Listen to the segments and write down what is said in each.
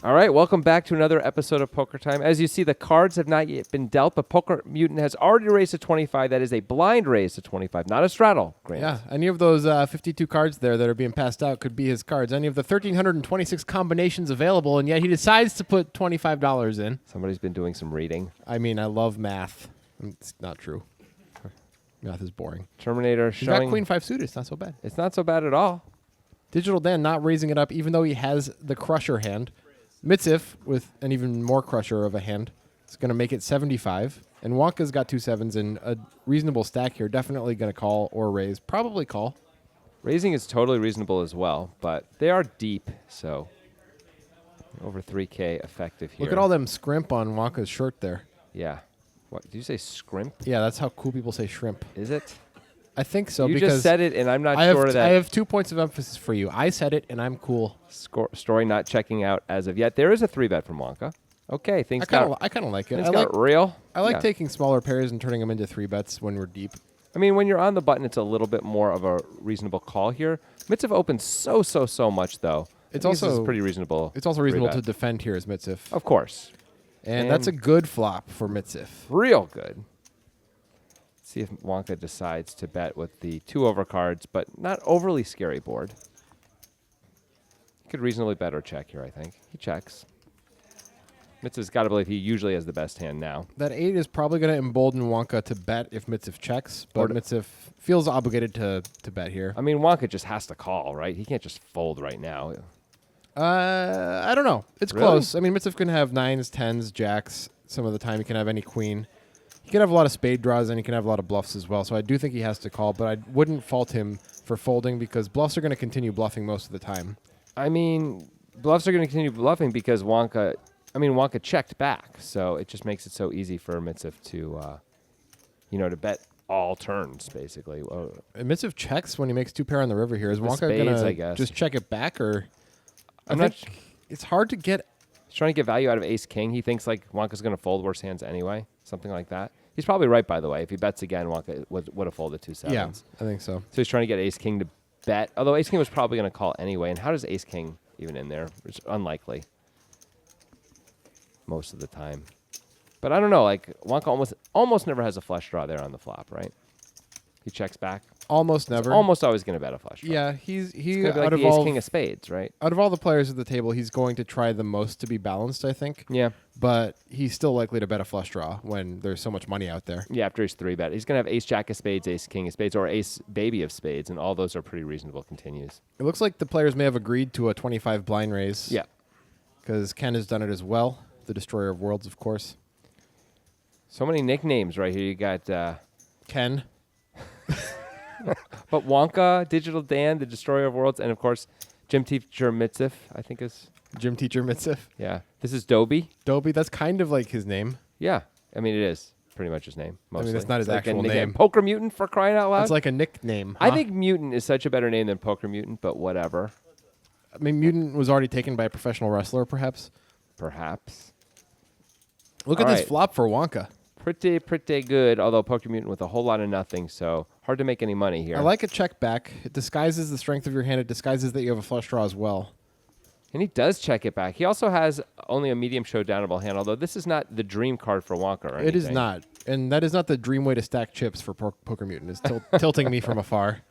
All right, welcome back to another episode of Poker Time. As you see, the cards have not yet been dealt, but Poker Mutant has already raised to 25. That is a blind raise to 25, not a straddle. Grant. Yeah, any of those 52 cards there that are being passed out could be his cards. Any of the 1,326 combinations available, and yet he decides to put $25 in. Somebody's been doing some reading. I mean, I love math. It's not true. Math is boring. Terminator He's showing. got Queen 5 suited. It's not so bad. It's not so bad at all. Digital Dan not raising it up, even though he has the crusher hand. Mitzif with an even more crusher of a hand. It's going to make it 75. And Wonka's got 2 7s and a reasonable stack here. Definitely going to call or raise. Probably call. Raising is totally reasonable as well, but they are deep, so over 3K effective here. Look at all them scrimp on Wonka's shirt there. Yeah. What did you say? Scrimp? Yeah, that's how cool people say shrimp. Is it? I think so. You because just said it, and I'm not I sure that. I have 2 points of emphasis for you. I said it, and I'm cool. Story not checking out as of yet. There is a 3-bet from Wonka. Okay, things I kind of like it. things got real. I like Yeah. taking smaller pairs and turning them into 3-bets when we're deep. I mean, when you're on the button, it's a little bit more of a reasonable call here. Mitzvah opens so much, though. It's I think this also is pretty reasonable. It's also reasonable to 3-bet. defend here as Mitzif. Of course. And that's a good flop for Mitzif. Real good. Let's see if Wonka decides to bet with the 2 overcards, but not overly scary board. He could reasonably bet or check here, I think. He checks. Mitzvah's got to believe he usually has the best hand now. That 8 is probably going to embolden Wonka to bet if Mitzif checks, but Mitzif feels obligated to bet here. I mean, Wonka just has to call, right? He can't just fold right now. I don't know. It's Really? close. I mean, Mitzif can have 9s, 10s, jacks. Some of the time he can have any queen. He can have a lot of spade draws, and he can have a lot of bluffs as well. So I do think he has to call, but I wouldn't fault him for folding because bluffs are going to continue bluffing most of the time. I mean, bluffs are going to continue bluffing because Wonka checked back, so it just makes it so easy for Mitzvah to, to bet all turns, basically. And Mitzif checks when he makes 2 pair on the river here. Is With Wonka spades, I going guess. to just check it back, or I'm I not think it's hard to get. He's trying to get value out of Ace-King. He thinks like Wonka's going to fold worse hands anyway, something like that. He's probably right, by the way. If he bets again, Wonka would have folded 2 7s. Yeah, I think so. So he's trying to get Ace-King to bet, although Ace-King was probably going to call anyway. And how does Ace-King even in there? It's unlikely most of the time. But I don't know. Like Wonka almost never has a flush draw there on the flop, right? He checks back. Almost never. Almost always going to bet a flush draw. Yeah, he It's gonna be like out of the all Ace-King of spades, right? out of all the players at the table, he's going to try the most to be balanced, I think. Yeah. But he's still likely to bet a flush draw when there's so much money out there. Yeah, after his 3-bet. He's going to have Ace-Jack of spades, Ace-King of spades, or Ace-Baby of spades, and all those are pretty reasonable continues. It looks like the players may have agreed to a 25 blind raise. Yeah. Because Ken has done it as well. The Destroyer of Worlds, of course. So many nicknames right here. You got, Ken. but Wonka, Digital Dan, the Destroyer of Worlds, and of course, Gym Teacher Mitzif, I think is. Gym Teacher Mitzif. Yeah. This is Dobie. Dobie, that's kind of like his name. Yeah. I mean, it is pretty much his name. Mostly. that's not his It's like a actual nickname. name. Poker Mutant, for crying out loud. It's like a nickname. I huh? think Mutant is such a better name than Poker Mutant, but whatever. I mean, Mutant was already taken by a professional wrestler, perhaps. Perhaps. Look All at right. this flop for Wonka. Pretty good, although Poker Mutant with a whole lot of nothing, so hard to make any money here. I like a check back. It disguises the strength of your hand. It disguises that you have a flush draw as well. And he does check it back. He also has only a medium showdownable hand, although this is not the dream card for Wonka or anything. It is not. And that is not the dream way to stack chips for Poker Mutant. It's tilting me from afar.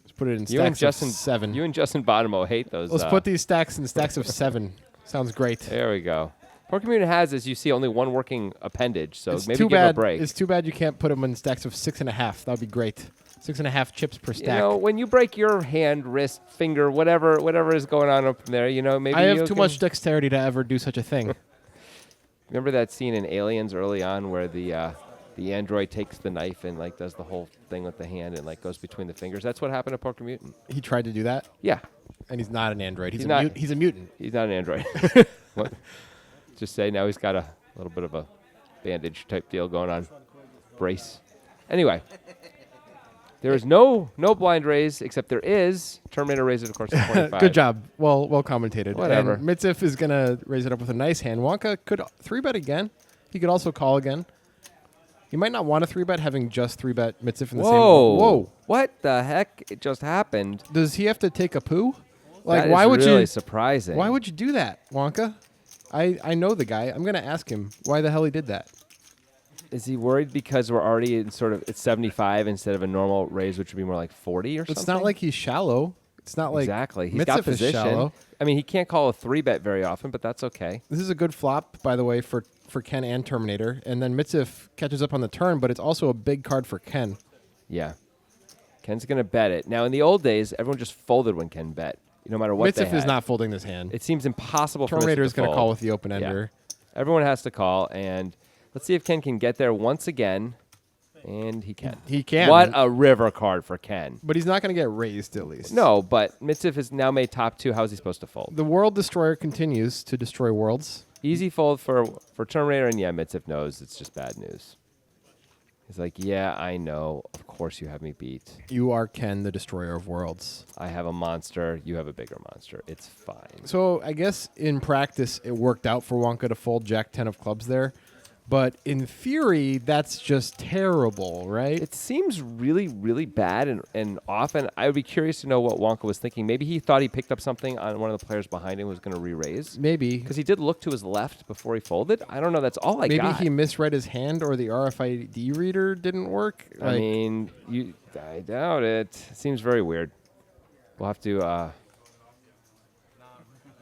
Let's put it in You and stacks Justin of 7. You and Justin Bonomo hate those. Let's put these stacks in stacks of 7. Sounds great. There we go. Poker Mutant has, as you see, only one working appendage, so It's maybe too give bad. a break. It's too bad you can't put them in stacks of 6.5. That would be great. 6.5 chips per stack. You know, when you break your hand, wrist, finger, whatever is going on up there, maybe I have you too can- much dexterity to ever do such a thing. Remember that scene in Aliens early on where the android takes the knife and like does the whole thing with the hand and like goes between the fingers? That's what happened to Poker Mutant. He tried to do that, Yeah, and he's not an android. He's not- he's a mutant. he's not an android. What? Just say now he's got a little bit of a bandage type deal going on. Brace. Anyway, there is no blind raise, except there is Terminator raise it, of course, at 25. Good job. Well commentated. Whatever. And Mitzif is going to raise it up with a nice hand. Wonka could 3-bet again. He could also call again. He might not want a 3-bet having just 3-bet Mitzif in the same. Whoa. Whoa. What the heck? It just happened. Does he have to take a poo? Like, That why is would really you? surprising. Why would you do that, Wonka? I know the guy. I'm gonna ask him why the hell he did that. Is he worried because we're already in sort of it's 75 instead of a normal raise, which would be more like 40 or something? It's not like he's shallow. It's not like exactly. He's got Mitzif is position. shallow. I mean, he can't call a 3-bet very often, but that's okay. This is a good flop, by the way, for Ken and Terminator. And then Mitzif catches up on the turn, but it's also a big card for Ken. Yeah. Ken's going to bet it. Now, in the old days, everyone just folded when Ken bet, no matter what they Mitzif had. is not folding this hand. It seems impossible Terminator for Mitzif is to going to fold. call with the open ender. Yeah. Everyone has to call, and let's see if Ken can get there once again. And he can. He can. What a river card for Ken. But he's not going to get raised, at least. No, but Mitzif is now made top 2. How is he supposed to fold? The World Destroyer continues to destroy worlds. Easy fold for Terminator, and yeah, Mitzif knows it's just bad news. He's like, yeah, I know. Of course you have me beat. You are Ken, the destroyer of worlds. I have a monster. You have a bigger monster. It's fine. So I guess in practice it worked out for Wonka to fold Jack 10 of clubs there. But in theory, that's just terrible, right? It seems really, really bad, and often I would be curious to know what Wonka was thinking. Maybe he thought he picked up something on one of the players behind him who was going to re-raise. Maybe. Because he did look to his left before he folded. I don't know. That's all I Maybe got. he misread his hand or the RFID reader didn't work. I mean, I doubt it. It seems very weird. We'll have to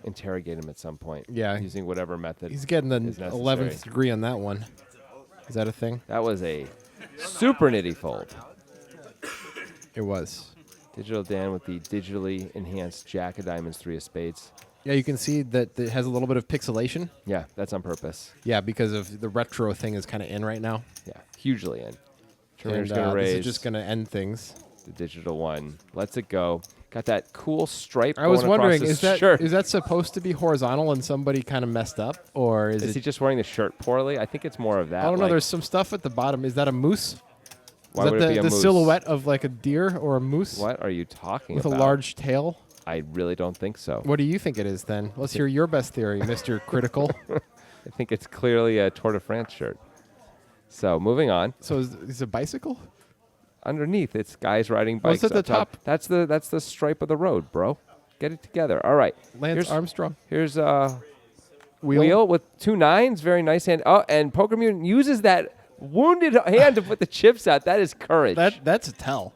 interrogate him at some point. Yeah. Using whatever method. He's getting the is necessary. 11th degree on that one. Is that a thing? That was a super nitty fold. It was. Digital Dan with the digitally enhanced Jack of Diamonds, 3 of Spades. Yeah, you can see that it has a little bit of pixelation. Yeah, that's on purpose. Yeah, because of the retro thing is kind of in right now. Yeah, hugely in. Terminator's And going to raise this is just going to end things. the digital one. Lets it go. Got that cool stripe I was going across wondering, his is that shirt. is that supposed to be horizontal and somebody kind of messed up, or is Is it? he just wearing the shirt poorly? I think it's more of that. I don't know. like, There's some stuff at the bottom. Is that a moose? why Is would that it be a the moose? silhouette of like a deer or a moose What are you talking with about? a large tail? I really don't think so. What do you think it is then? Let's hear your best theory, Mr. Critical. I think it's clearly a Tour de France shirt. So moving on. So is it a bicycle? Underneath, it's guys riding bikes. What's at the up top. That's the stripe of the road, bro. Get it together. All right. Lance Armstrong. Here's Wheel. Wheel with 2 9s. Very nice hand. Oh, and Poker Mutant uses that wounded hand to put the chips out. That is courage. That's a tell.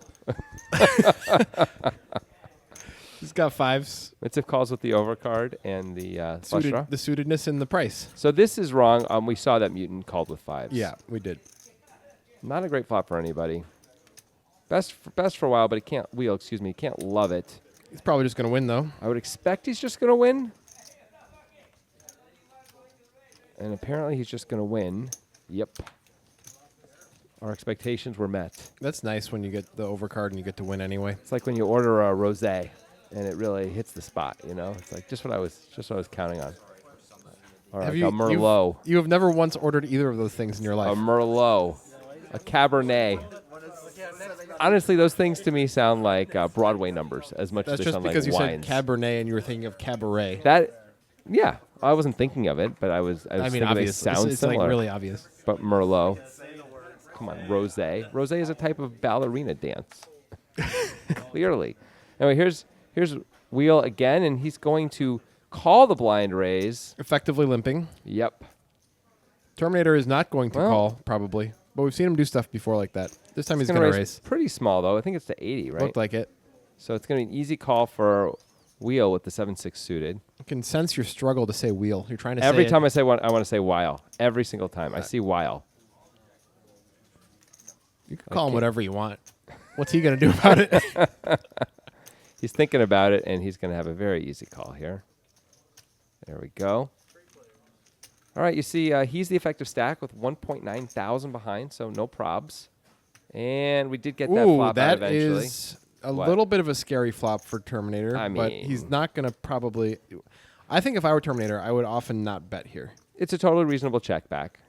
He's got 5s. Mitzif calls with the overcard and the flush draw. The suitedness in the price. So this is wrong. We saw that Mutant called with 5s. Yeah, we did. Not a great flop for anybody. Best for a while, but he can't wheel. Excuse me, he can't love it. He's probably just going to win, though. I would expect he's just going to win. And apparently he's just going to win. Yep. Our expectations were met. That's nice when you get the overcard and you get to win anyway. It's like when you order a rosé and it really hits the spot, you know? It's like just what I was counting on. All right, a Merlot. You have never once ordered either of those things in your A life. Merlot. A Cabernet. Honestly, those things to me sound like Broadway numbers as much That's as they just sound because like you wines. said Cabernet and you were thinking of Cabaret. Yeah, I wasn't thinking of it, but I was I mean, thinking obvious. they sound It's similar. like really obvious. But Merlot. Come on, rosé. Rosé is a type of ballerina dance. Clearly. Anyway, here's Wheel again, and he's going to call the blind raise. Effectively limping. Yep. Terminator is not going to Well- call, probably. But we've seen him do stuff before like that. This time he's Gonna going to raise raise. pretty small, though. I think it's to 80, right? Looked like it. So it's going to be an easy call for Wheel with the 7-6 suited. You can sense your struggle to say wheel. You're trying to Every say time I say one, I want to say while. Every single time. I see while. you can call him whatever you want. What's he going to do about it? He's thinking about it, and he's going to have a very easy call here. There we go. All right, you see he's the effective stack with 1.9 thousand behind, so no probs. And we did get that Ooh, flop out that eventually. is a What? little bit of a scary flop for Terminator. I but mean- he's not going to probably. I think if I were Terminator, I would often not bet here. It's a totally reasonable check back.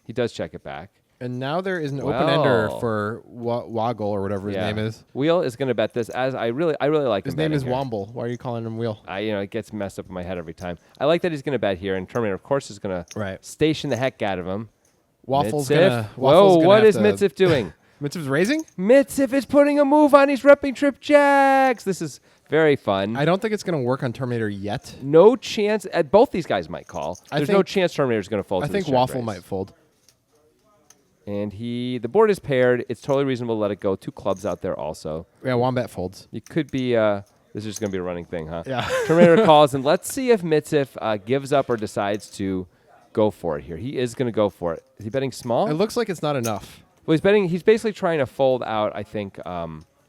He does check it back. And now there is an open ender Well. for Woggle or whatever his name is. Wheel is going to bet this. As I really like His him name betting is here. Womble. Why are you calling him Wheel? It gets messed up in my head every time. I like that he's going to bet here, and Terminator, of course, is going to Right. station the heck out of him. Waffle's Mitzif. gonna. Whoa, what is Mitzif? Mitzif doing? Mitzif's raising? Mitzif is putting a move on. He's repping trip jacks. This is Very fun. I don't think it's going to work on Terminator yet. No chance. Both these guys might call. I There's no think- chance Terminator's going to fold. I to think this check Waffle raise. might fold. And the board is paired. It's totally reasonable to let it go. 2 clubs out there also. Yeah, Wombat folds. You could be. This is just going to be a running thing, huh? Yeah. Terminator calls, and let's see if Mitzif gives up or decides to go for it here. He is going to go for it. Is he betting small? It looks like it's not enough. Well, he's betting. He's basically trying to fold out. I think.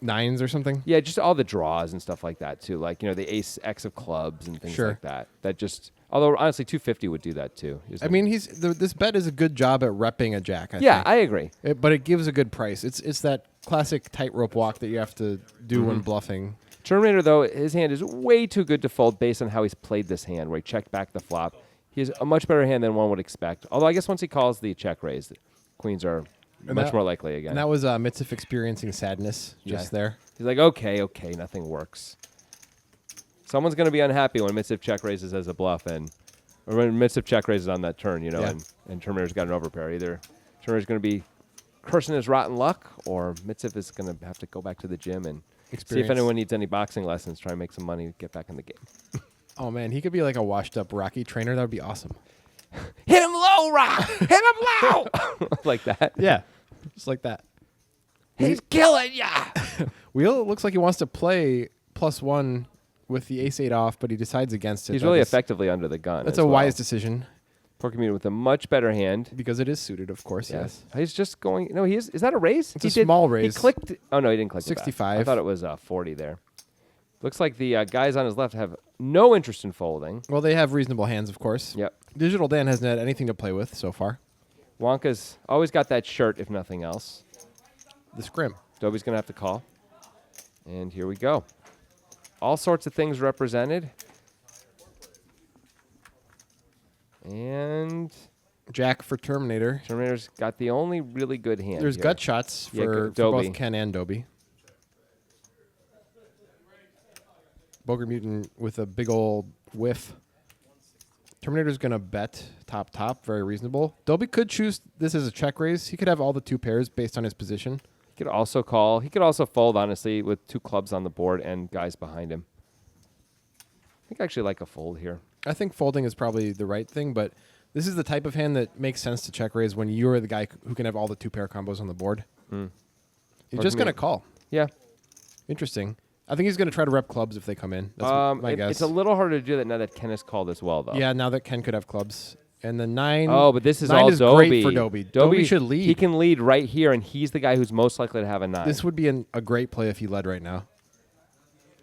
Nines or something. Yeah, just all the draws and stuff like that too. Like the ace X of clubs and things Sure. like that. That just. Although honestly, 250 would do that too. I mean, this bet is a good job at repping a jack. I yeah, think. I agree. But it gives a good price. It's that classic tightrope walk that you have to do when bluffing. Terminator, though, his hand is way too good to fold based on how he's played this hand, where he checked back the flop. He has a much better hand than one would expect. Although I guess once he calls the check raise, the queens are much more likely again. And that was Mitzif experiencing sadness just Yeah. there. He's like, okay, nothing works. Someone's going to be unhappy when Mitzif check raises as a bluff, or when Mitzif check raises on that turn, Yeah. and Terminator's got an overpair. Either Terminator's going to be cursing his rotten luck, or Mitzif is going to have to go back to the gym and see if Experience. anyone needs any boxing lessons, try and make some money, get back in the game. Oh man, he could be like a washed-up Rocky trainer. That would be awesome. Hit him low, Rock! Hit him low! Like that. Yeah, just like that. He's killing ya! Wheel looks like he wants to play +1 with the ace-8 off, but he decides against it. He's That really is- effectively under the gun. That's as a well. wise decision Poker Meter with a much better hand. because it is suited, of course. Yes. He's just going. No, he is. Is that a raise? It's a small raise. He clicked. Oh no, he didn't click. it back. 65. I thought it was 40 there. Looks like the guys on his left have no interest in folding. Well, they have reasonable hands, of course. Yep. Digital Dan hasn't had anything to play with so far. Wonka's always got that shirt, if nothing else. The scrim. Dobie's gonna have to call. And here we go. All sorts of things represented. And Jack for Terminator. Terminator's got the only really good hand. There's here. gut shots Yeah, for Dobie. both Ken and Dobie. Boger Mutant with a big old whiff. Terminator's going to bet top, very reasonable. Dobie could choose this as a check raise. He could have all the 2 pairs based on his position. He could also call. He could also fold, honestly, with 2 clubs on the board and guys behind him. I think I actually like a fold here. I think folding is probably the right thing, but this is the type of hand that makes sense to check raise when you're the guy who can have all the 2 pair combos on the board. He's Or just can going to we- call. Yeah. Interesting. I think he's going to try to rep clubs if they come in. That's my guess. It's a little harder to do that now that Ken has called as well, though. Yeah, now that Ken could have clubs. And the 9. Oh, but this is 9 all is Dobie. great for Dobie. Dobie should lead. He can lead right here, and he's the guy who's most likely to have a 9. This would be a great play if he led right now.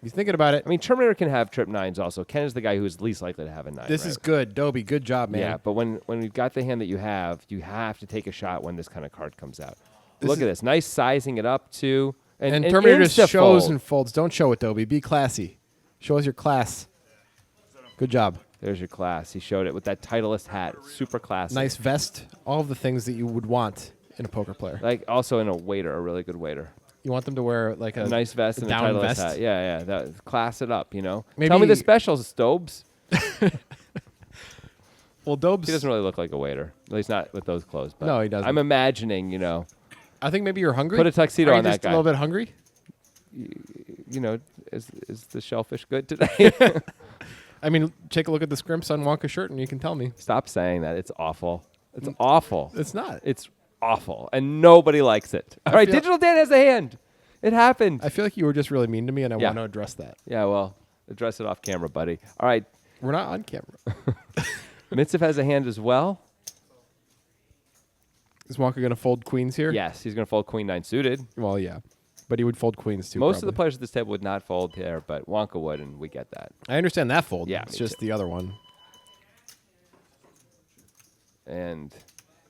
He's thinking about it. I mean, Terminator can have trip 9s also. Ken is the guy who's least likely to have a 9. This right? is good. Dobie, good job, man. Yeah, but when you've got the hand that you have to take a shot when this kind of card comes out. This Look is- at this. Nice sizing it up, too. And Terminator just shows insta-fold. and folds. Don't show it, Dobie. Be classy. Show us your class. Good job. There's your class. He showed it with that Titleist hat. Super classy. Nice vest. All of the things that you would want in a poker player. Like also in a waiter, a really good waiter. You want them to wear like A a nice vest and a down Titleist vest? hat. Yeah. That class it up, Tell me Maybe- the specials, Stobes. Well, Dobes. He doesn't really look like a waiter. At least not with those clothes. But No, he doesn't. I'm imagining, I think maybe you're hungry. Put a tuxedo Are you on that just guy. a little bit hungry? Is the shellfish good today? I mean, take a look at the scrimps on Wonka's shirt and you can tell me. Stop saying that. It's awful. It's awful. It's not. It's awful, and nobody likes it. All right, feel- Digital Dan has a hand. It happened. I feel like you were just really mean to me and I Yeah. want to address that. Yeah, well, address it off camera, buddy. All right, We're not on camera. Mitzif has a hand as well. Is Wonka going to fold queens here? Yes, he's going to fold Queen 9 suited. Well, yeah. But he would fold queens too. Most of the probably. players at this table would not fold here, but Wonka would, and we get that. I understand that fold. Yeah, It's me just the other one. And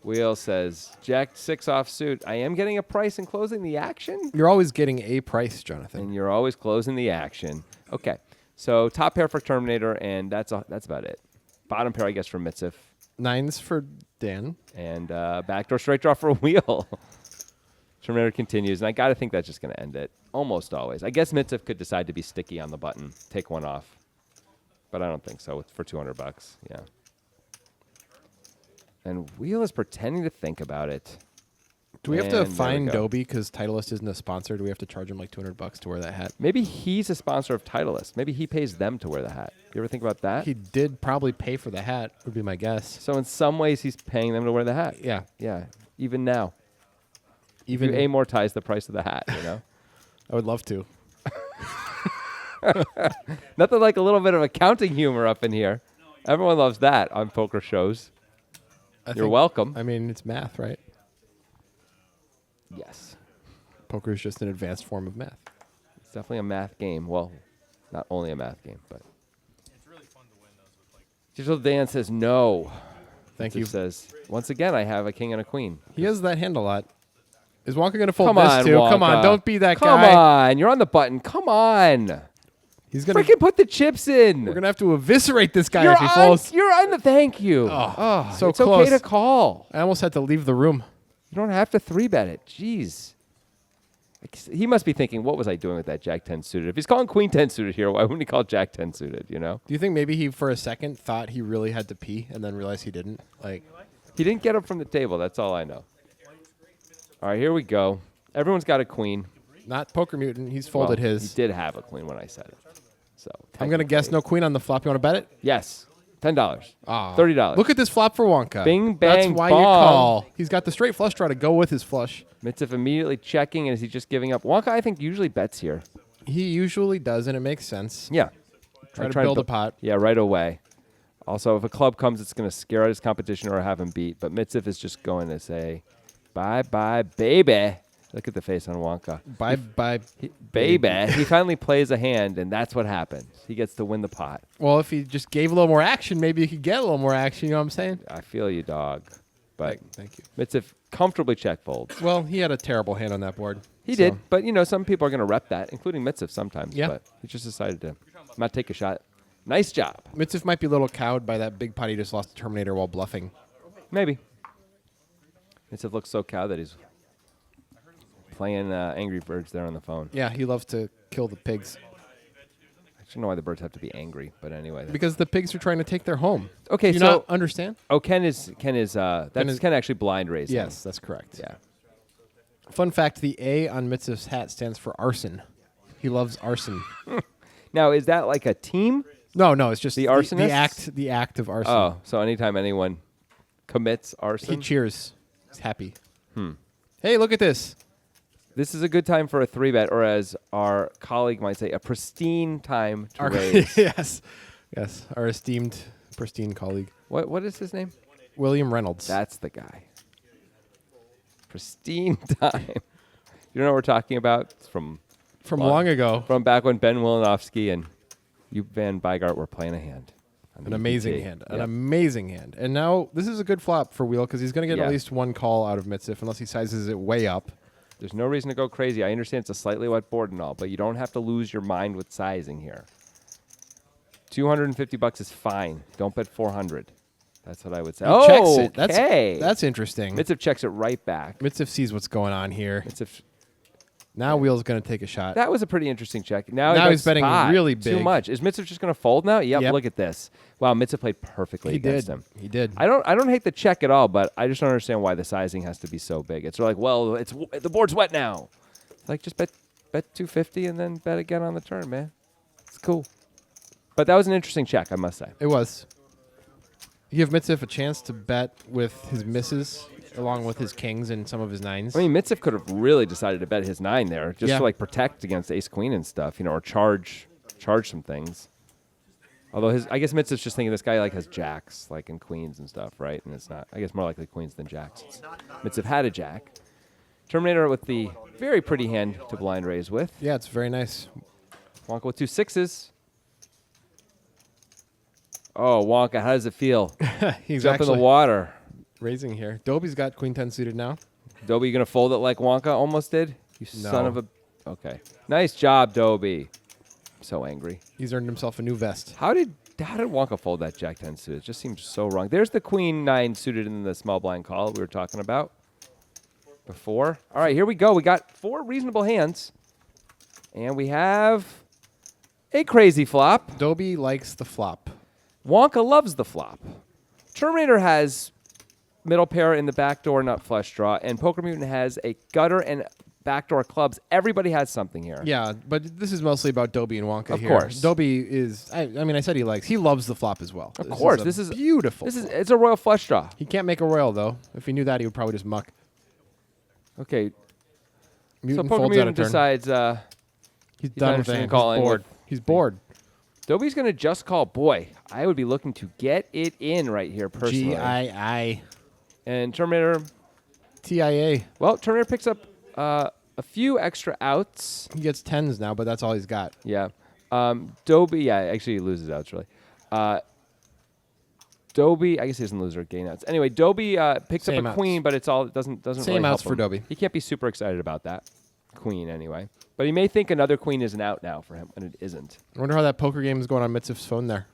Wheel says, Jack 6 offsuit. I am getting a price and closing the action? You're always getting a price, Jonathan. And you're always closing the action. Okay, so top pair for Terminator, and that's about it. Bottom pair, I guess, for Mitzif. 9s for Dan. And backdoor straight draw for Wheel. Terminator continues, and I got to think that's just going to end it. Almost always. I guess Mitzif could decide to be sticky on the button, take one off. But I don't think so for $200. Yeah. And Wheel is pretending to think about it. Do we have And to there we find go. Dobie because Titleist isn't a sponsor? Do we have to charge him like $200 to wear that hat? Maybe he's a sponsor of Titleist. Maybe he pays them to wear the hat. You ever think about that? He did probably pay for the hat, would be my guess. So in some ways, he's paying them to wear the hat. Yeah. Yeah. Even now, Even you amortize the price of the hat. You know. I would love to. Nothing like a little bit of accounting humor up in here. Everyone loves that on poker shows. You're welcome. I mean, it's math, right? Yes. Poker is just an advanced form of math. It's definitely a math game. Well, not only a math game, but. It's really fun to win those with like. Digital Dan says no. Thank It you. says, once again, I have a king and a queen. He has that hand a lot. Is Wonka going to fold Come this on, too? Come on, Wonka. don't be that Come guy. on. You're on the button. Come on. He's going to. Freaking put the chips in. We're going to have to eviscerate this guy You're if he folds. You're on the thank you. Oh, so it's close. okay to call. I almost had to leave the room. You don't have to 3-bet it. Jeez. He must be thinking, what was I doing with that Jack 10 suited? If he's calling Queen 10 suited here, why wouldn't he call Jack 10 suited, you know? Do you think maybe he, for a second, thought he really had to pee and then realized he didn't? Like, He didn't get up from the table. That's all I know. All right, here we go. Everyone's got a queen. not Poker Mutant. He's folded Well, his. He did have a queen when I said it. So I'm going to guess no queen on the flop. You want to bet it? Yes. $10. Ah. $30. Look at this flop for Wonka. Bing, That's bang, why you bong. call. He's got the straight flush draw to go with his flush. Mitzvah immediately checking, and is he just giving up? Wonka, I think, usually bets here. He usually does, and it makes sense. Yeah. Try I to build a pot. Yeah, right away. Also, if a club comes, it's going to scare out his competition or have him beat. But Mitzvah is just going to say, bye-bye, baby. Look at the face on Wonka. Bye. Baby. He finally plays a hand, and that's what happens. He gets to win the pot. Well, if he just gave a little more action, maybe he could get a little more action. You know what I'm saying? I feel you, dog. But Thank you. Mitzvah comfortably check folds. Well, he had a terrible hand on that board. He so- did, but some people are going to rep that, including Mitzvah sometimes. Yeah. But he just decided to not take a shot. Nice job. Mitzvah might be a little cowed by that big pot he just lost to Terminator while bluffing. Maybe. Mitzvah looks so cowed that he's playing Angry Birds there on the phone. Yeah, he loves to kill the pigs I don't know why the birds have to be angry, but anyway. because the pigs are trying to take their home. Okay, Do you so not understand? Ken is that's Ken actually blind raising. Yes, that's correct. Yeah. Fun fact: the A on Mitzvah's hat stands for arson. He loves arson. Now, is that like a team? No, it's just The arsonists? the act of arson. Oh, so anytime anyone commits He arson, cheers. He's happy. Hey, look at this. this is a good time for a 3-bet, or as our colleague might say, a pristine time to raise. yes. Our esteemed, pristine colleague, What is his name? William Reynolds. That's the guy. Pristine time. You know what we're talking about? It's from long ago. From back when Ben Wilanowski and you Van Bygart were playing a hand. on An the amazing EPT. hand. Yep. An amazing hand. And now this is a good flop for Wheel because he's going to get Yeah. at least one call out of Mitzvah unless he sizes it way up. There's no reason to go crazy. I understand it's a slightly wet board and all, but you don't have to lose your mind with sizing here. $250 is fine. Don't bet 400. That's what I would say. He checks it. Okay. That's interesting. Mitzvah checks it right back. Mitzvah sees what's going on here. Mitzvah, Now Wheel's going to take a shot. that was a pretty interesting check. Now Now he he's betting spot. really Too big. much. Is Mitzvah just going to fold now? Yep, Yep. Look at this. Wow, Mitzvah played perfectly He against did. him. He did. I don't hate the check at all, but I just don't understand why the sizing has to be so big. It's like, well, the board's wet now. It's like just bet 250 and then bet again on the turn, man. It's cool. But that was an interesting check, I must say. It was. You give Mitzvah a chance to bet with his misses along with his kings and some of his nines. I mean, Mitzvah could have really decided to bet his 9 there just Yeah. to like protect against ace queen and stuff, or charge some things. Although I guess Mitzvah's just thinking this guy like has jacks like and queens and stuff, right? And it's not. I guess more likely queens than jacks. Mitzvah had a jack. Terminator with the very pretty hand to blind raise with. Yeah, it's very nice. Wonka with 2 6s. Oh, Wonka, how does it feel? He's Jump in actually the water. raising here. Dobie's got queen 10 suited now. Dobie, you going to fold it like Wonka almost did? You son No. of a... Okay. Nice job, Dobie. I'm so angry. He's earned himself a new vest. How did Wonka fold that Jack 10 suited? It just seems so wrong. There's the Queen 9 suited in the small blind call we were talking about before. All right, here we go. We got 4 reasonable hands. And we have a crazy flop. Dobie likes the flop. Wonka loves the flop. Terminator has middle pair in the backdoor nut flush draw, and Poker Mutant has a gutter and backdoor clubs. Everybody has something here. Yeah, but this is mostly about Dobie and Wonka Of here. course. Dobie is, I mean, I said he loves the flop as well. Of course. a This is beautiful. It's a royal flush draw. He can't make a royal, though. If he knew that, he would probably just muck. Okay. Mutant so Poker folds out a Mutant turn. decides He's not done with interested in it. calling He's bored. with- He's bored. Dobie's going to just call. Boy, I would be looking to get it in right here personally. GII. And Terminator, TIA. well, Terminator picks up a few extra outs. He gets 10s now, but that's all he's got. Yeah. Dobie, yeah, actually he loses outs, really. Dobie, I guess he doesn't lose or gain outs. Anyway, Dobie picks Same up a outs. queen, but it doesn't Same really outs help for him. Dobie. He can't be super excited about that queen anyway. But he may think another queen is an out now for him, and it isn't. I wonder how that poker game is going on Mitzv's phone there.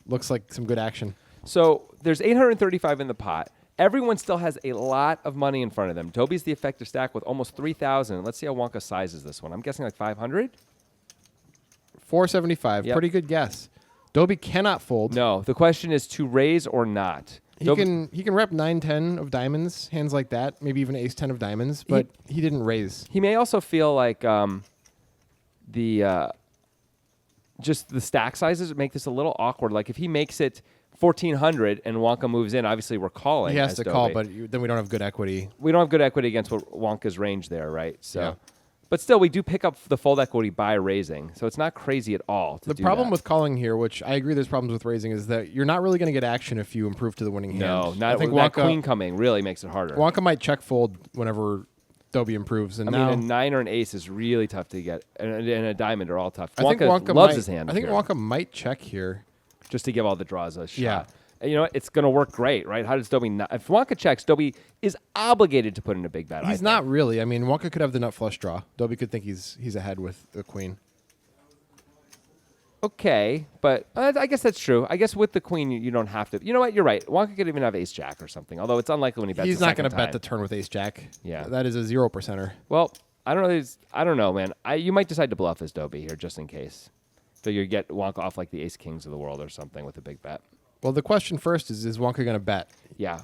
Looks like some good action. So there's 835 in the pot. Everyone still has a lot of money in front of them. Dobie's the effective stack with almost 3,000. Let's see how Wonka sizes this one. I'm guessing like 500? 475. Yep. Pretty good guess. Dobie cannot fold. No. The question is to raise or not. He Dobie- can rep 9-10 of diamonds, hands like that, maybe even ace-10 of diamonds, but he didn't raise. He may also feel like just the stack sizes make this a little awkward. Like if he makes it 1,400 and Wonka moves in, obviously we're calling. He has as to Dobie. call, but then we don't have good equity. We don't have good equity against what Wonka's range there, right? So, Yeah. But still, we do pick up the fold equity by raising, so it's not crazy at all. To The do problem that. with calling here, which I agree there's problems with raising, is that you're not really going to get action if you improve to the winning hand. no, I not think that Wonka, queen coming really makes it harder. Wonka might check fold whenever Dobie improves, and I now mean, a 9 or an ace is really tough to get, and a diamond are all tough. I think Wonka Wonka loves might, his hand. I think here, Wonka might check here. just to give all the draws a shot. Yeah. And you know what? It's going to work great, right? How does Dobie not? If Wonka checks, Dobie is obligated to put in a big bet. I He's think. not really. I mean, Wonka could have the nut flush draw. Dobie could think he's ahead with the queen. Okay, but I guess that's true. I guess with the queen, you don't have to. You know what? You're right. Wonka could even have ace jack or something, although it's unlikely when he bets He's the not going to second bet the time. turn with ace jack. Yeah. That is a 0%er. Well, I don't know. I don't know, man. You might decide to bluff as Dobie here just in case. So you get Wonka off like the ace kings of the world or something with a big bet. Well, the question first is Wonka going to bet? Yeah.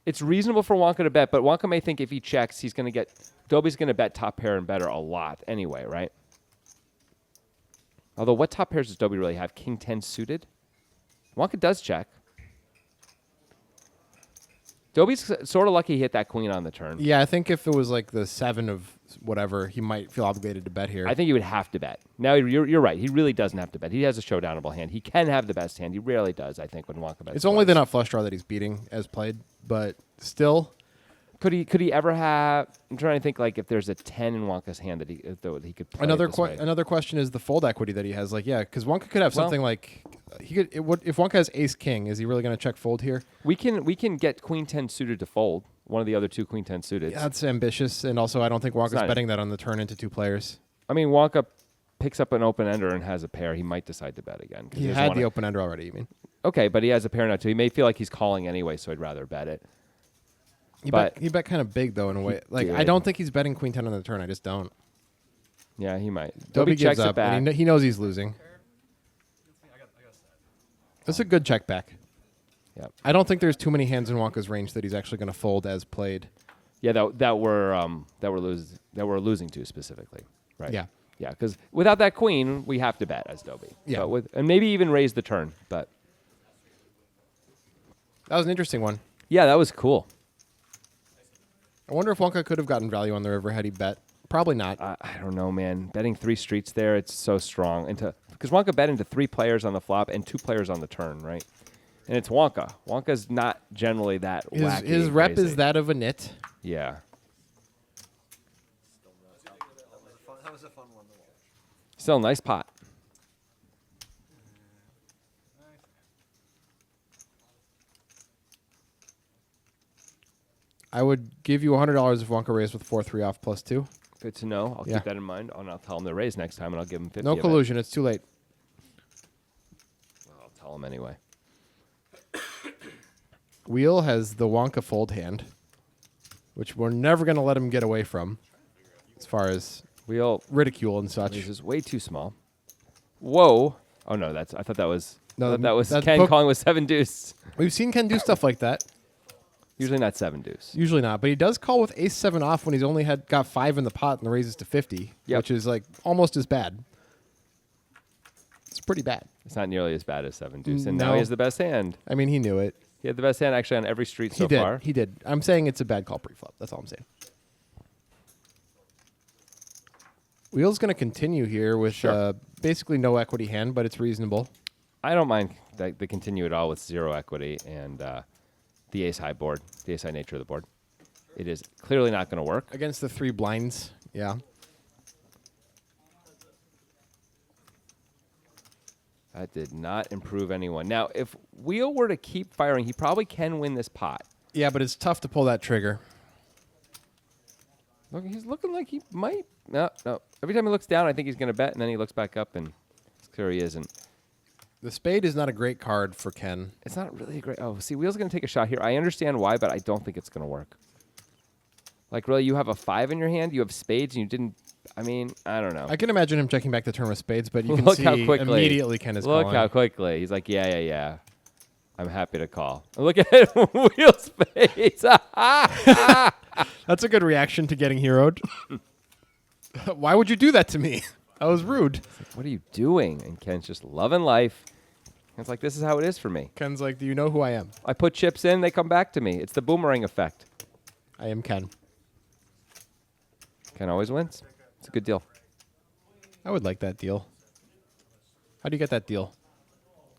It's reasonable for Wonka to bet, but Wonka may think if he checks, Dobie's going to bet top pair and better a lot anyway, right? Although, what top pairs does Dobie really have? King 10 suited? Wonka does check. Dobie's sort of lucky he hit that queen on the turn. Yeah, I think if it was like the 7 of whatever, he might feel obligated to bet here. I think he would have to bet. Now, you're right. He really doesn't have to bet. He has a showdownable hand. He can have the best hand. He rarely does, I think, when Wonka bets. it's only the twice. nut flush draw that he's beating as played, but still, Could he ever have? I'm trying to think like if there's a 10 in Wonka's hand that he could play another it this way. another question is the fold equity that he has. Like, yeah, because Wonka could have Well- something like he could. If Wonka has ace king, is he really going to check fold here? We can get Queen 10 suited to fold. One of the other two Queen 10 suited. Yeah, that's ambitious, and also I don't think Wonka's not- betting that on the turn into 2 players. I mean, Wonka picks up an open ender and has a pair. He might decide to bet again. 'cause He doesn't had wanna- the open ender already. You mean? Okay, but he has a pair now too. He may feel like he's calling anyway, so I'd rather bet it. But- He bet kind of big though in a way. Like I did. don't think he's betting queen 10 on the turn. I just don't. Yeah, he might. Dobie Dobie checks gives it up, back. and he knows he's losing. I got that. That's a good check back. Yep. I don't think there's too many hands in Wonka's range that he's actually going to fold as played. Yeah, that we're losing to specifically. Right. Yeah. Yeah, because without that queen, we have to bet as Dobie. Yeah. But and maybe even raise the turn. But That was an interesting one. yeah, that was cool. I wonder if Wonka could have gotten value on the river had he bet. Probably not. I don't know, man. Betting 3 streets there, it's so strong. Because Wonka bet into 3 players on the flop and 2 players on the turn, right? And it's Wonka. Wonka's not generally that wacky. His and rep crazy. is that of a nit. Yeah. That was a fun one to watch. Still a nice pot. I would give you $100 if Wonka raised with 4-3 off plus 2. Good to know. I'll Yeah. keep that in mind. And I'll tell him to raise next time, and I'll give him 50. No of it. collusion. It's too late. I'll tell him anyway. Wheel has the Wonka fold hand, which we're never going to let him get away from as far as Wheel ridicule and such. raises way too small. Whoa. Oh, no. I thought that was... No, I thought that was that's Ken poke- calling with 7 deuce. We've seen Ken do stuff like that. Usually not 7 deuce. Usually not, but he does call with ace 7 off when he's only got 5 in the pot and the raises to 50, Yep. which is like almost as bad. It's pretty bad. It's not nearly as bad as 7 deuce, and now No. he has the best hand. I mean, he knew it. He had the best hand actually on every street so He did. far. He did. I'm saying it's a bad call pre-flop. That's all I'm saying. Wheel's going to continue here with Sure. basically no equity hand, but it's reasonable. I don't mind the continue at all with 0 equity and the ace high board, the ace high nature of the board. It is clearly not going to work. Against the 3 blinds, yeah. That did not improve anyone. Now, if Wheel were to keep firing, he probably can win this pot. Yeah, but it's tough to pull that trigger. Look, he's looking like he might. No. Every time he looks down, I think he's going to bet, and then he looks back up, and it's clear he isn't. The spade is not a great card for Ken. It's not really a great. Oh, see, Wheel's going to take a shot here. I understand why, but I don't think it's going to work. Like, really, you have a 5 in your hand, you have spades, and you didn't. I mean, I don't know. I can imagine him checking back the turn with spades, but you can Look see how quickly. immediately Ken is Look calling. how quickly. He's like, yeah. I'm happy to call. Look at Wheel's face. That's a good reaction to getting heroed. Why would you do that to me? That was rude. What are you doing? And Ken's just loving life. It's like, this is how it is for me. Ken's like, do you know who I am? I put chips in, they come back to me. It's the boomerang effect. I am Ken. Ken always wins. It's a good deal. I would like that deal. How do you get that deal?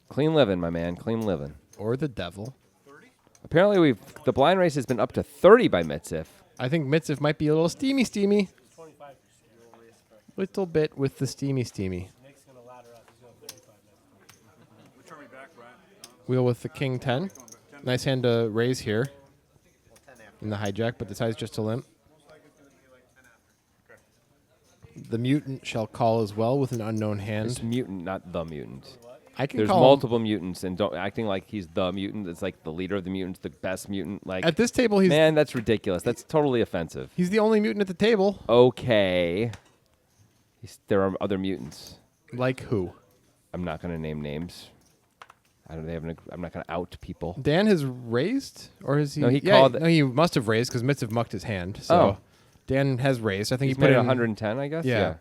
Clean living, my man. Clean living. Or the devil. Apparently, the blind race has been up to 30 by Mitzif. I think Mitzif might be a little steamy. Little bit with the steamy. Nick's going to ladder up. He's going 35 now. Which are we back, Brian? Wheel with the king 10. Nice hand to raise here Well, 10 after. in the hijack, but decides just to limp. The mutant shall call as well with an unknown It's hand. mutant, not the mutant. I can There's call him. multiple mutants, and don't acting like he's the mutant. It's like the leader of the mutants, the best mutant. Like, At this table, he's man, that's ridiculous. That's totally offensive. he's the only mutant at the table. Okay. There are other mutants. Like who? I'm not going to name names. I'm not going to out people. Dan has raised, or has he? No, he yeah, called- No, he must have raised because Mitzv mucked his hand. So Oh. Dan has raised. I think He's he put made in 110, I guess. Yeah.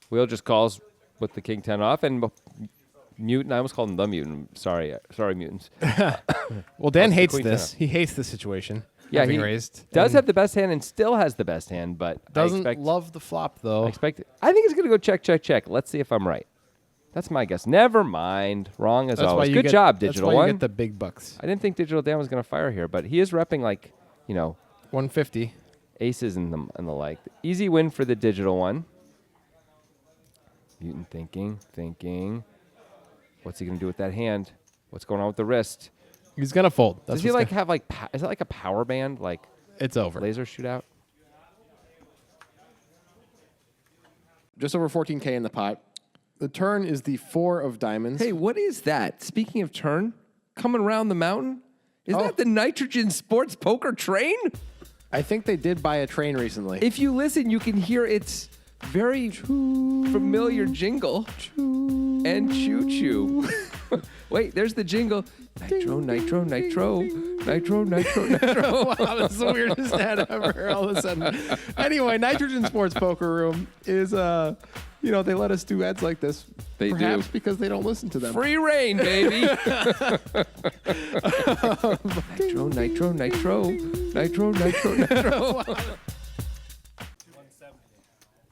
Wheel just calls with the king 10 off, and mutant. I almost called him the mutant. Sorry, mutants. Well, Dan the hates queen this. 10. He hates this situation. Yeah, having he raised. Does and have the best hand and still has the best hand, but doesn't I expect, love the flop though. I think he's going to go check. Let's see if I'm right. That's my guess. Never mind. Wrong as That's why always. you Good get, job, that's Digital why you One. get the big bucks. I didn't think Digital Dan was going to fire here, but he is repping like, 150. aces and the like. Easy win for the Digital One. Mutant thinking. What's he going to do with that hand? What's going on with the wrist? He's gonna fold. That's Does he what's have is it like a power band, like It's over. laser shootout? Just over 14K in the pot. The turn is the 4 of diamonds. Hey, what is that? Speaking of turn, coming around the mountain? Is Oh. that the Nitrogen Sports Poker Train? I think they did buy a train recently. If you listen, you can hear its very familiar jingle. And choo-choo. Wait, there's the jingle. Nitro. Wow, that's the weirdest ad ever. All of a sudden. Anyway, Nitrogen Sports Poker Room is, they let us do ads like this. They perhaps do. because they don't listen to them. Free reign, baby. Nitro. 170.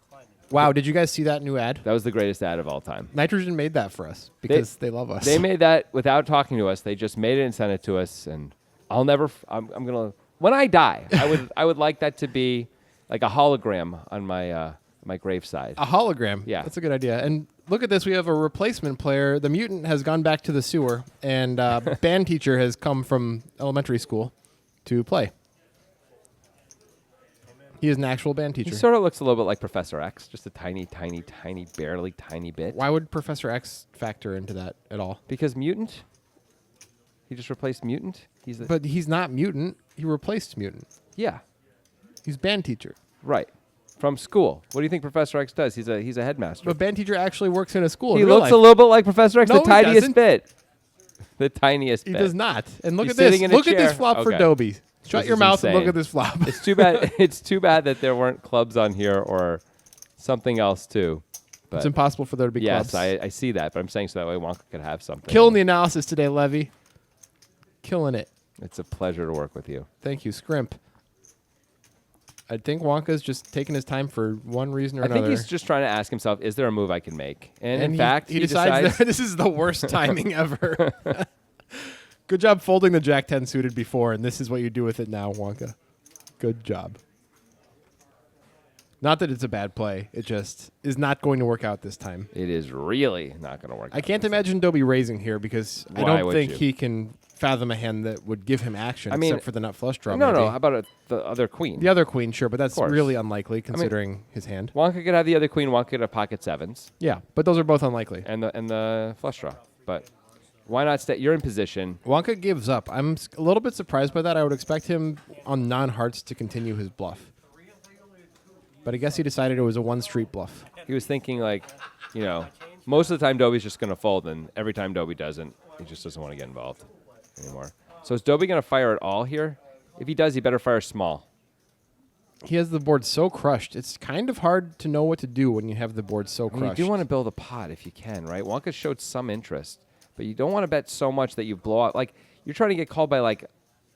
Climbing. Wow, did you guys see that new ad? That was the greatest ad of all time. Nitrogen made that for us because they love us. They made that without talking to us. They just made it and sent it to us. And I'll never. I'm gonna. When I die, I would like that to be like a hologram on my my graveside. a hologram. Yeah. That's a good idea. And look at this. We have a replacement player. The mutant has gone back to the sewer, and band teacher has come from elementary school to play. He is an actual band He teacher. sort of looks a little bit like Professor X, just a tiny, barely tiny bit. Why would Professor X factor into that at all? Because mutant. He just replaced mutant. He's the, But he's not mutant. He replaced mutant. yeah, He's band teacher. right. From school. What do you think Professor X does? He's a headmaster. But band teacher actually works in a school. He in real looks life. a little bit like Professor X, No, the he tiniest doesn't. bit. The tiniest He bit. does not. And look He's at this. sitting in a Look at this chair. flop for Okay. Dobie. Shut This your is mouth and look insane. at this flop. It's too bad. It's too bad that there weren't clubs on here or something else too. But It's impossible for there to be yes, clubs. I see that, but I'm saying so that way Wonka could have something. Killing the analysis today, Levy. Killing it. It's a pleasure to work with you. Thank you, Scrimp. I think Wonka's just taking his time for one reason or I another. think he's just trying to ask himself, is there a move I can make? And, in he, fact, he decides that this is the worst timing ever. Good job folding the Jack 10 suited before, and this is what you do with it now, Wonka. Good job. Not that it's a bad play. It just is not going to work out this time. it is really not going to work. I out can't this imagine Dobie raising here because I Why don't would think you? he can fathom a hand that would give him action I mean, except for the nut flush draw. time. No, maybe. no. How about the other queen? The other queen, sure, but that's course. really unlikely considering his hand. Wonka could have the other queen. Wonka could have pocket sevens Yeah, but those are both unlikely. and the flush draw. But why not stay? You're in position. Wonka gives up. I'm a little bit surprised by that. I would expect him on non-hearts to continue his bluff. But I guess he decided it was a one-street bluff. He was thinking like, most of the time Dobie's just going to fold, and every time Dobie doesn't, he just doesn't want to get involved anymore. So is Dobie going to fire at all here? If he does, he better fire small. He has the board so crushed. It's kind of hard to know what to do when you have the board so I mean, crushed. you do want to build a pot if you can, right? Wonka showed some interest, but you don't want to bet so much that you blow out. Like, you're trying to get called by like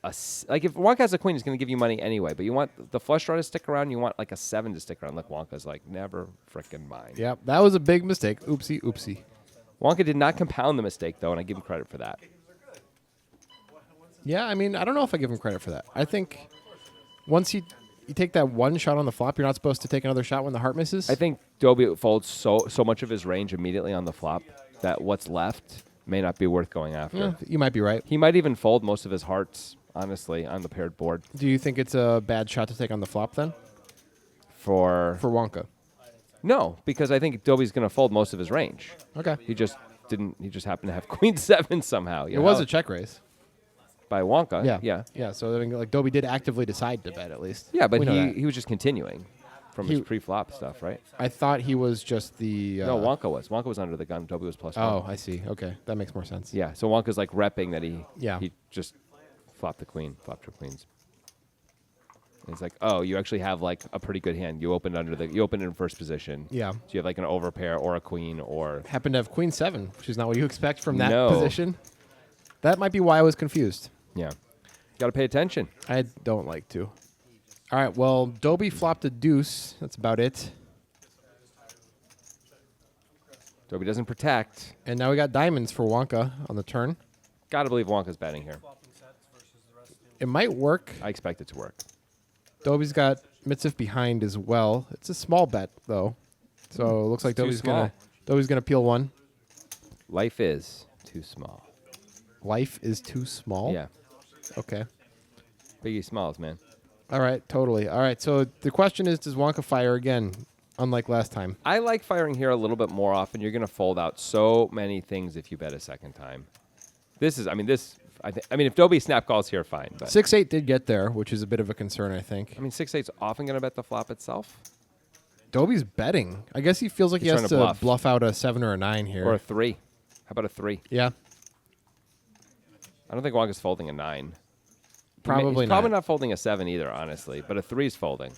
if Wonka has a queen, he's going to give you money anyway. But you want the flush draw to stick around. You want like a 7 to stick around. Like Wonka's like, never frickin' mind. Yeah, that was a big mistake. Oopsie, oopsie. Wonka did not compound the mistake though, and I give him credit for that. Yeah, I mean, I don't know if I give him credit for that. I think once you take that one shot on the flop, you're not supposed to take another shot when the heart misses. I think Dobie folds so much of his range immediately on the flop that what's left may not be worth going after. Yeah, you might be right. He might even fold most of his hearts, honestly, on the paired board Do you think it's a bad shot to take on the flop then for for Wonka? no, because I think Dobie's going to fold most of his range. Okay. He just didn't. He just happened to have Queen 7 somehow. You It know was how- a check raise. by Wonka. Yeah. yeah, Yeah, so I mean, like Dobie did actively decide to bet at least. yeah. But We know that. he was just continuing from his He- pre-flop stuff, right? I thought he was just the No, Wonka was. Wonka was under the gun. Dobie was +1. Oh, I see. Okay, that makes more sense. Yeah, so Wonka's like repping that he Yeah. he just flopped the queen, flopped her queens. And it's like, oh, you actually have like a pretty good hand. You opened in first position. Yeah. So you have like an overpair or a queen or Happened to have Queen 7, which is not what you expect from that No. position. That might be why I was confused. yeah. Got to pay attention. I don't like to. All right, well, Dobie flopped a deuce. That's about it. Dobie doesn't protect. And now we got diamonds for Wonka on the turn. Got to believe Wonka's betting here. It might work. I expect it to work. Dobie's got Mitzif behind as well. It's a small bet though, so it looks like It's too Dobie's gonna peel one. Life is too small. Life is too small. Yeah. Okay. Biggie Smalls, man. All right. Totally. All right. So the question is, does Wonka fire again? Unlike last time. I like firing here a little bit more often. You're going to fold out so many things if you bet a second time. I mean, if Dobie snap calls here, fine. But 6-8 did get there, which is a bit of a concern, I think. I mean, 6-8's often going to bet the flop itself. Dobie's betting. I guess he feels like He's he has trying to to bluff out a 7 or a 9 here. Or a 3. How about a 3? Yeah. I don't think Wonka's folding a 9. Probably He's probably not. not folding a 7 either, honestly. But a 3's folding.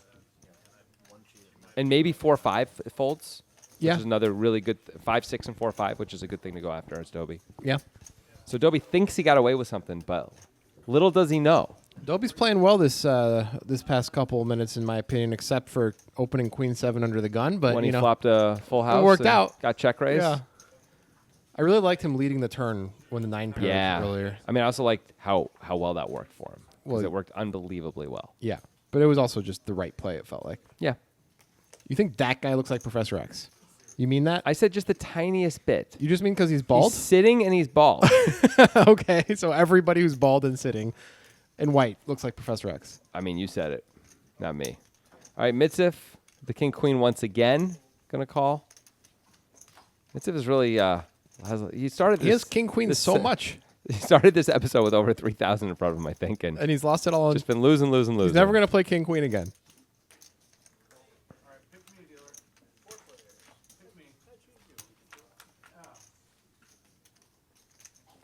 And maybe 4-5 folds. Yeah. Which is another really good 5, 6, and 4-5, which is a good thing to go after as Dobie. Yeah. So Dobie thinks he got away with something, but little does he know. Dobie's playing well this past couple of minutes, in my opinion, except for opening Queen 7 under the gun. But When you he know, flopped a full house, worked and out. got check raised. yeah. I really liked him leading the turn when the 9 paired Yeah. earlier. I mean, I also liked how well that worked for him. Because Well, it worked unbelievably well. Yeah, but it was also just the right play. It felt like. Yeah. You think that guy looks like Professor X? You mean that? I said just the tiniest bit. You just mean because he's bald? He's sitting and he's bald. Okay, so everybody who's bald and sitting and white looks like Professor X. I mean, you said it, not me. All right, Mitzif, the king queen once again, gonna call. Mitzif is really he started this. He has king queen this, so much, He started this episode with over 3,000 in front of him, I think, and and he's lost it all. just been losing. He's never gonna play king queen again. All right, pick me, dealer. Four player. Pick me. I choose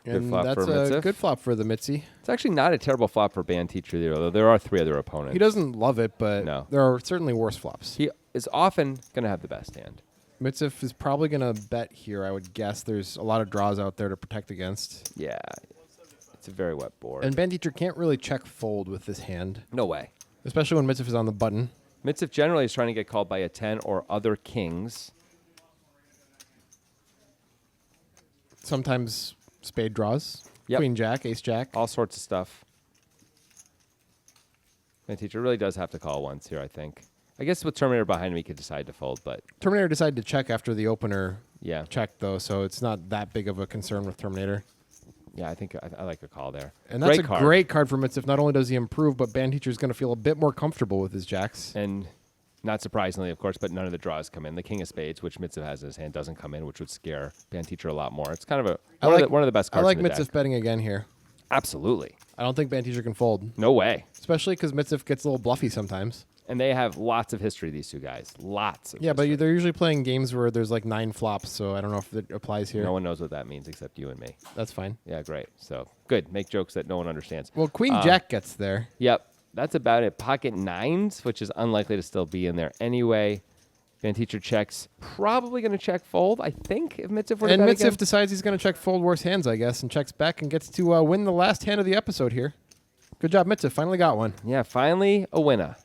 you. Good And flop that's for a Mitzif. good flop for the Mitzi. It's actually not a terrible flop for Band Teacher either, though there are 3 other opponents. He doesn't love it, but No. there are certainly worse flops. He is often going to have the best hand. Mitzif is probably going to bet here, I would guess. There's a lot of draws out there to protect against. Yeah. It's a very wet board. And Band Teacher can't really check fold with this hand, no way. especially when Mitzif is on the button. Mitzif generally is trying to get called by a 10 or other kings. Sometimes spade draws. Yep. Queen Jack, Ace Jack. All sorts of stuff. Band Teacher really does have to call once here, I think. I guess with Terminator behind him, he could decide to fold, but Terminator decided to check after the opener yeah. checked, though, so it's not that big of a concern with Terminator. Yeah, I think I like a call there. And that's Great a card. great card for Mitzif. Not only does he improve, but Band Teacher is going to feel a bit more comfortable with his jacks. And not surprisingly, of course, but none of the draws come in. The King of Spades, which Mitzif has in his hand, doesn't come in, which would scare Band Teacher a lot more. It's kind of one of the best I cards like in the Mitzif deck. betting again here. Absolutely. I don't think Band Teacher can fold, No way. especially because Mitzif gets a little bluffy sometimes. And they have lots of history, these two guys. Lots of Yeah, history. but they're usually playing games where there's like 9 flops, so I don't know if it applies here. No one knows what that means except you and me. That's fine. Yeah, great. So, good. Make jokes that no one understands. Well, Queen Jack gets there. Yep. That's about it. Pocket 9s, which is unlikely to still be in there anyway. Band Teacher checks. Probably going to check fold, I think, if Mitzif were to And bet Mitzif again. decides he's going to check fold worse hands, I guess, and checks back and gets to win the last hand of the episode here. Good job, Mitzif. Finally got one. Yeah, finally a winner.